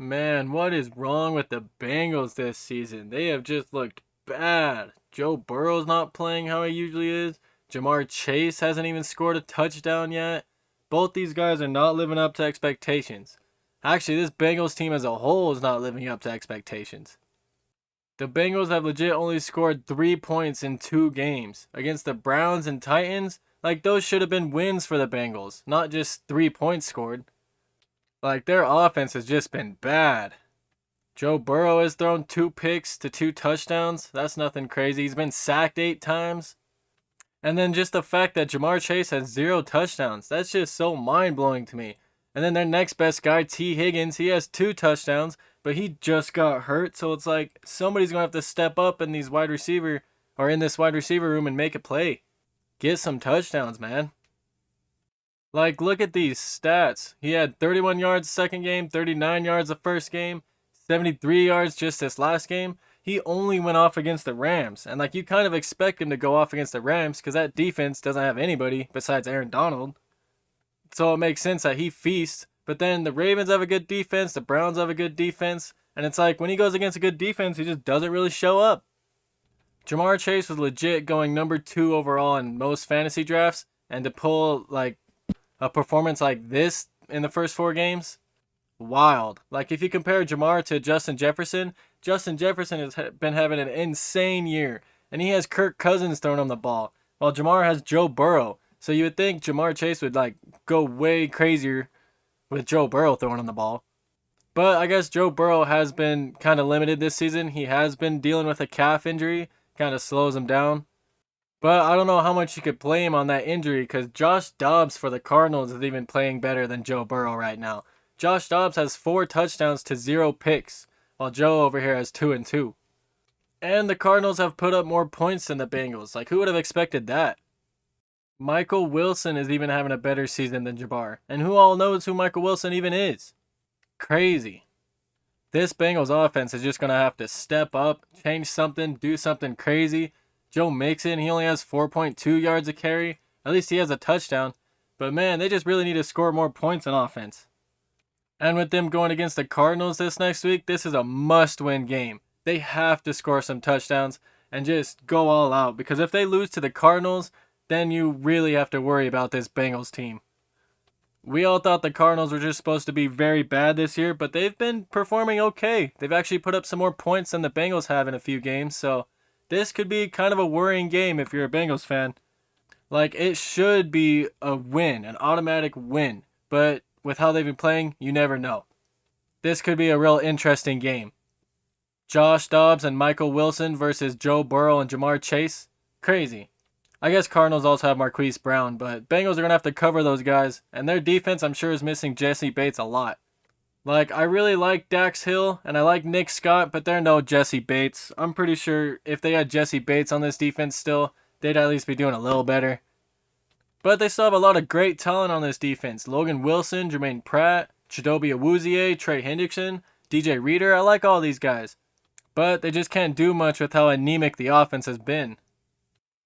Man, what is wrong with the Bengals this season? They have just looked bad. Joe Burrow's not playing how he usually is. Jamar Chase hasn't even scored a touchdown yet. Both these guys are not living up to expectations. Actually, this Bengals team as a whole is not living up to expectations. The Bengals have legit only scored 3 points in 2 games. Against the Browns and Titans, like those should have been wins for the Bengals, not just 3 points scored. Like, their offense has just been bad. Joe Burrow has thrown 2 picks to 2 touchdowns. That's nothing crazy. He's been sacked 8 times. And then just the fact that Jamar Chase has 0 touchdowns. That's just so mind blowing to me. And then their next best guy, T. Higgins, he has 2 touchdowns, but he just got hurt. So it's like somebody's going to have to step up in these wide receiver or in this wide receiver room and make a play. Get some touchdowns, man. Like, look at these stats. He had 31 yards second game, 39 yards the first game, 73 yards just this last game. He only went off against the Rams. And, like, you kind of expect him to go off against the Rams because that defense doesn't have anybody besides Aaron Donald. So it makes sense that he feasts. But then the Ravens have a good defense, the Browns have a good defense. And it's like when he goes against a good defense, he just doesn't really show up. Jamar Chase was legit going number 2 overall in most fantasy drafts. And to pull, like, a performance like this in the first 4 games, wild. Like, if you compare Jamar to Justin Jefferson has been having an insane year, and he has Kirk Cousins throwing him the ball, while Jamar has Joe Burrow. So you would think Jamar Chase would like go way crazier with Joe Burrow throwing him the ball. But I guess Joe Burrow has been kind of limited this season. He has been dealing with a calf injury, kind of slows him down. But I don't know how much you could blame on that injury because Josh Dobbs for the Cardinals is even playing better than Joe Burrow right now. Josh Dobbs has 4 touchdowns to 0 picks, while Joe over here has 2 and 2. And the Cardinals have put up more points than the Bengals. Like, who would have expected that? Michael Wilson is even having a better season than Jabbar. And who all knows who Michael Wilson even is? Crazy. This Bengals offense is just going to have to step up, change something, do something crazy. Joe Mixon, he only has 4.2 yards a carry. At least he has a touchdown. But man, they just really need to score more points on offense. And with them going against the Cardinals this next week, this is a must-win game. They have to score some touchdowns and just go all out. Because if they lose to the Cardinals, then you really have to worry about this Bengals team. We all thought the Cardinals were just supposed to be very bad this year, but they've been performing okay. They've actually put up some more points than the Bengals have in a few games, so this could be kind of a worrying game if you're a Bengals fan. Like, it should be a win, an automatic win, but with how they've been playing, you never know. This could be a real interesting game. Josh Dobbs and Michael Wilson versus Joe Burrow and Jamar Chase. Crazy. I guess Cardinals also have Marquise Brown, but Bengals are going to have to cover those guys, and their defense I'm sure is missing Jesse Bates a lot. Like, I really like Dax Hill, and I like Nick Scott, but they're no Jesse Bates. I'm pretty sure if they had Jesse Bates on this defense still, they'd at least be doing a little better. But they still have a lot of great talent on this defense. Logan Wilson, Jermaine Pratt, Chidobe Awuzie, Trey Hendrickson, DJ Reader. I like all these guys. But they just can't do much with how anemic the offense has been.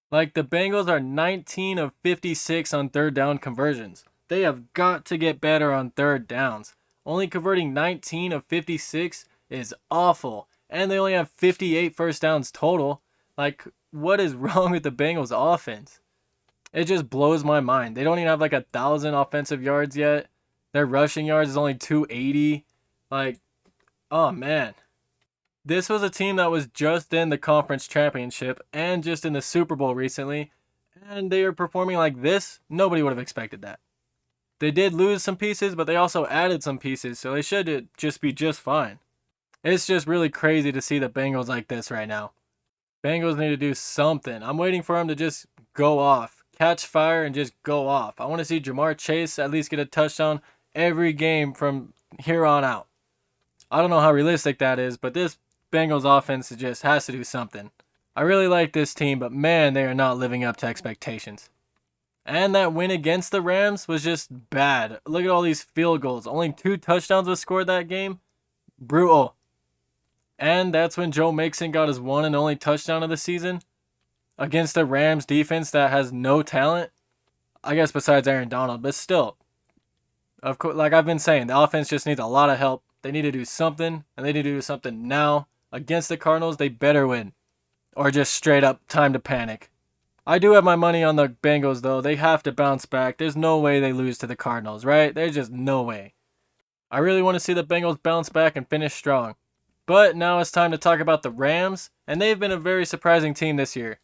Like, the Bengals are 19 of 56 on third down conversions. They have got to get better on third downs. Only converting 19 of 56 is awful. And they only have 58 first downs total. Like, what is wrong with the Bengals offense? It just blows my mind. They don't even have like 1,000 offensive yards yet. Their rushing yards is only 280. Like, oh man. This was a team that was just in the conference championship and just in the Super Bowl recently. And they are performing like this. Nobody would have expected that. They did lose some pieces, but they also added some pieces, so they should just be just fine. It's just really crazy to see the Bengals like this right now. Bengals need to do something. I'm waiting for them to just go off, catch fire, and just go off. I want to see Jamar Chase at least get a touchdown every game from here on out. I don't know how realistic that is, but this Bengals offense just has to do something. I really like this team, but man, they are not living up to expectations. And that win against the Rams was just bad. Look at all these field goals. Only 2 touchdowns was scored that game. Brutal. And that's when Joe Mixon got his one and only touchdown of the season against the Rams defense that has no talent. I guess besides Aaron Donald, but still. Of course, like I've been saying, the offense just needs a lot of help. They need to do something, and they need to do something now. Against the Cardinals, they better win. Or just straight up time to panic. I do have my money on the Bengals, though. They have to bounce back. There's no way they lose to the Cardinals, right? There's just no way. I really want to see the Bengals bounce back and finish strong. But now it's time to talk about the Rams, and they've been a very surprising team this year.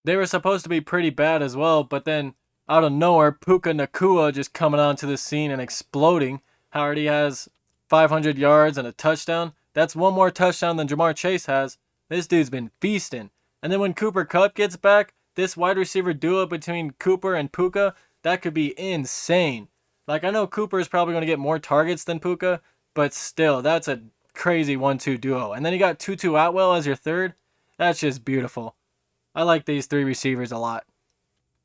They were supposed to be pretty bad as well, but then out of nowhere, Puka Nacua just coming onto the scene and exploding. Howard has 500 yards and a touchdown. That's one more touchdown than Jamar Chase has. This dude's been feasting. And then when Cooper Kupp gets back, this wide receiver duo between Cooper and Puka, that could be insane. Like, I know Cooper is probably going to get more targets than Puka, but still, that's a crazy 1-2 duo. And then you got Tutu Atwell as your third. That's just beautiful. I like these three receivers a lot.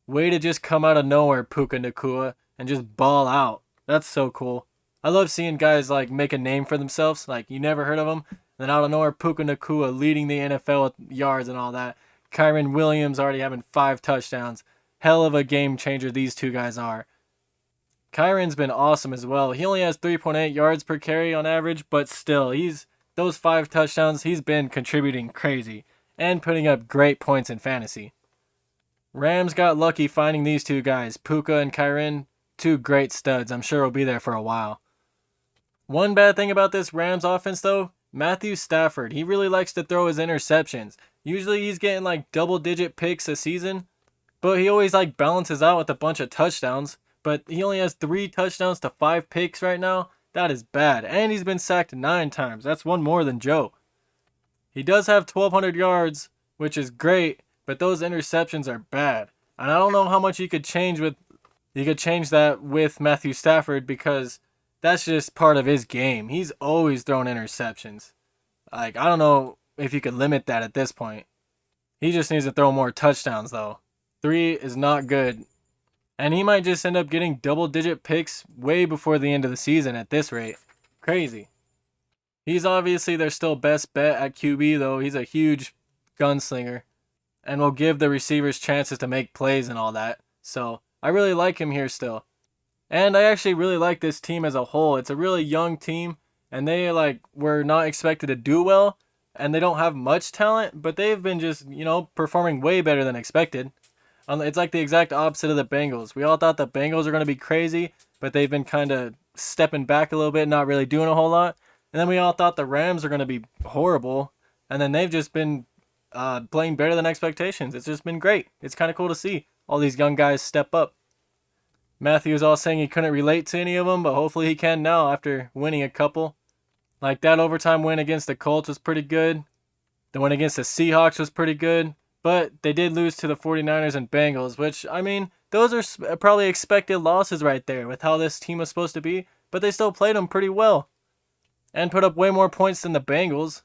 Way to just come out of nowhere, Puka Nacua, and just ball out. That's so cool. I love seeing guys like make a name for themselves. Like, you never heard of them. Then out of nowhere, Puka Nacua leading the NFL with yards and all that. Kyren Williams already having 5 touchdowns. Hell of a game changer these two guys are. Kyren's been awesome as well. He only has 3.8 yards per carry on average, but still, those 5 touchdowns, he's been contributing crazy and putting up great points in fantasy. Rams got lucky finding these two guys, Puka and Kyren, 2 great studs. I'm sure will be there for a while. One bad thing about this Rams offense, though, Matthew Stafford. He really likes to throw his interceptions. Usually he's getting like double-digit picks a season, but he always like balances out with a bunch of touchdowns. But he only has 3 touchdowns to 5 picks right now. That is bad. And he's been sacked 9 times. That's one more than Joe. He does have 1,200 yards, which is great, but those interceptions are bad. And I don't know how much you could change that with Matthew Stafford, because that's just part of his game. He's always throwing interceptions. Like, I don't know if you could limit that at this point. He just needs to throw more touchdowns, though. 3 is not good. And he might just end up getting double-digit picks way before the end of the season at this rate. Crazy. He's obviously their still best bet at QB, though. He's a huge gunslinger and will give the receivers chances to make plays and all that. So I really like him here still. And I actually really like this team as a whole. It's a really young team, and they were not expected to do well, and they don't have much talent, but they've been just, performing way better than expected. It's like the exact opposite of the Bengals. We all thought the Bengals are going to be crazy, but they've been kind of stepping back a little bit, not really doing a whole lot. And then we all thought the Rams are going to be horrible, and then they've just been playing better than expectations. It's just been great. It's kind of cool to see all these young guys step up. Matthew was all saying he couldn't relate to any of them, but hopefully he can now after winning a couple. Like that overtime win against the Colts was pretty good. The win against the Seahawks was pretty good. But they did lose to the 49ers and Bengals, which, I mean, those are probably expected losses right there with how this team was supposed to be. But they still played them pretty well and put up way more points than the Bengals,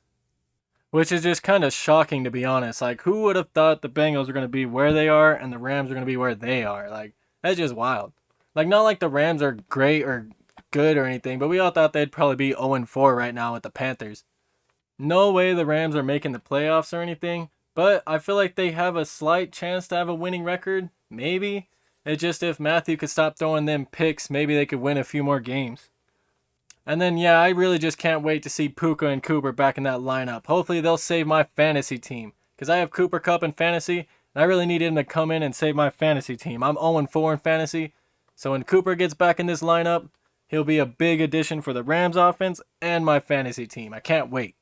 which is just kind of shocking, to be honest. Like, who would have thought the Bengals were going to be where they are and the Rams are going to be where they are? Like, that's just wild. Like, not like the Rams are great or good or anything, but we all thought they'd probably be 0-4 right now with the Panthers. No way the Rams are making the playoffs or anything. But I feel like they have a slight chance to have a winning record. Maybe. It's just if Matthew could stop throwing them picks, maybe they could win a few more games. And then, yeah, I really just can't wait to see Puka and Cooper back in that lineup. Hopefully they'll save my fantasy team. Because I have Cooper Kupp in fantasy, and I really need him to come in and save my fantasy team. I'm 0-4 in fantasy. So when Cooper gets back in this lineup, he'll be a big addition for the Rams offense and my fantasy team. I can't wait.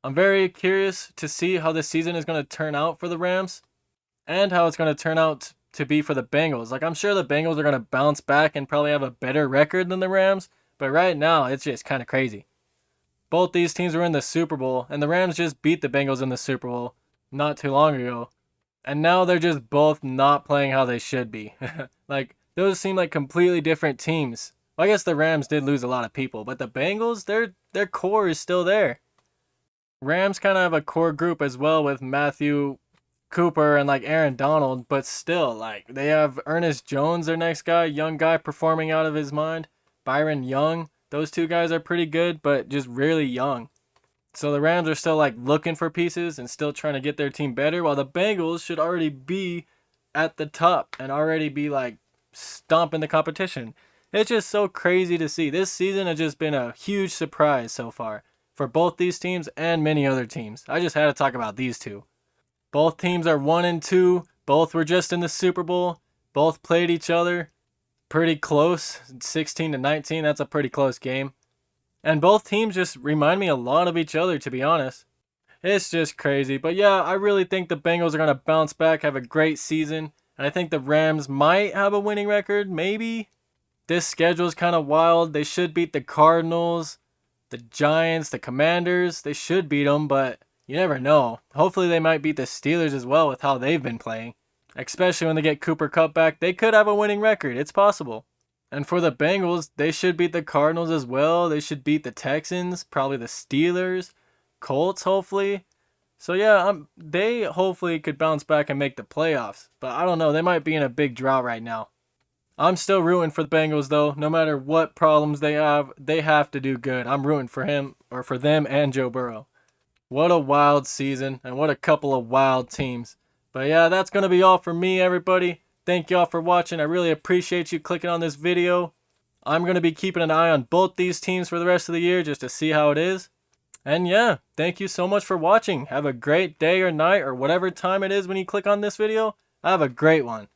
I'm very curious to see how this season is going to turn out for the Rams and how it's going to turn out to be for the Bengals. Like, I'm sure the Bengals are going to bounce back and probably have a better record than the Rams, but right now it's just kind of crazy. Both these teams were in the Super Bowl, and the Rams just beat the Bengals in the Super Bowl not too long ago. And now they're just both not playing how they should be. Like, those seem like completely different teams. Well, I guess the Rams did lose a lot of people, but the Bengals, their core is still there. Rams kind of have a core group as well with Matthew Cooper and Aaron Donald, but still, they have Ernest Jones, their next guy, young guy performing out of his mind. Byron Young, those two guys are pretty good, but just really young. So the Rams are still looking for pieces and still trying to get their team better, while the Bengals should already be at the top and already be stomping the competition. It's just so crazy to see. This season has just been a huge surprise so far for both these teams and many other teams. I just had to talk about these two. Both teams are 1-2. Both were just in the Super Bowl. Both played each other pretty close, 16-19. That's a pretty close game. And both teams just remind me a lot of each other, to be honest. It's just crazy. But yeah, I really think the Bengals are going to bounce back, have a great season. And I think the Rams might have a winning record, maybe. This schedule's kind of wild. They should beat the Cardinals, the Giants, the Commanders. They should beat them, but you never know. Hopefully they might beat the Steelers as well with how they've been playing. Especially when they get Cooper Kupp back. They could have a winning record. It's possible. And for the Bengals, they should beat the Cardinals as well. They should beat the Texans, probably the Steelers, Colts, hopefully. So yeah, they hopefully could bounce back and make the playoffs. But I don't know. They might be in a big drought right now. I'm still rooting for the Bengals, though. No matter what problems they have to do good. I'm rooting for him, or for them and Joe Burrow. What a wild season, and what a couple of wild teams. But yeah, that's going to be all for me, everybody. Thank y'all for watching. I really appreciate you clicking on this video. I'm going to be keeping an eye on both these teams for the rest of the year just to see how it is. And yeah, thank you so much for watching. Have a great day or night or whatever time it is when you click on this video. Have a great one.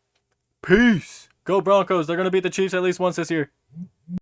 Peace. Go Broncos. They're going to beat the Chiefs at least once this year.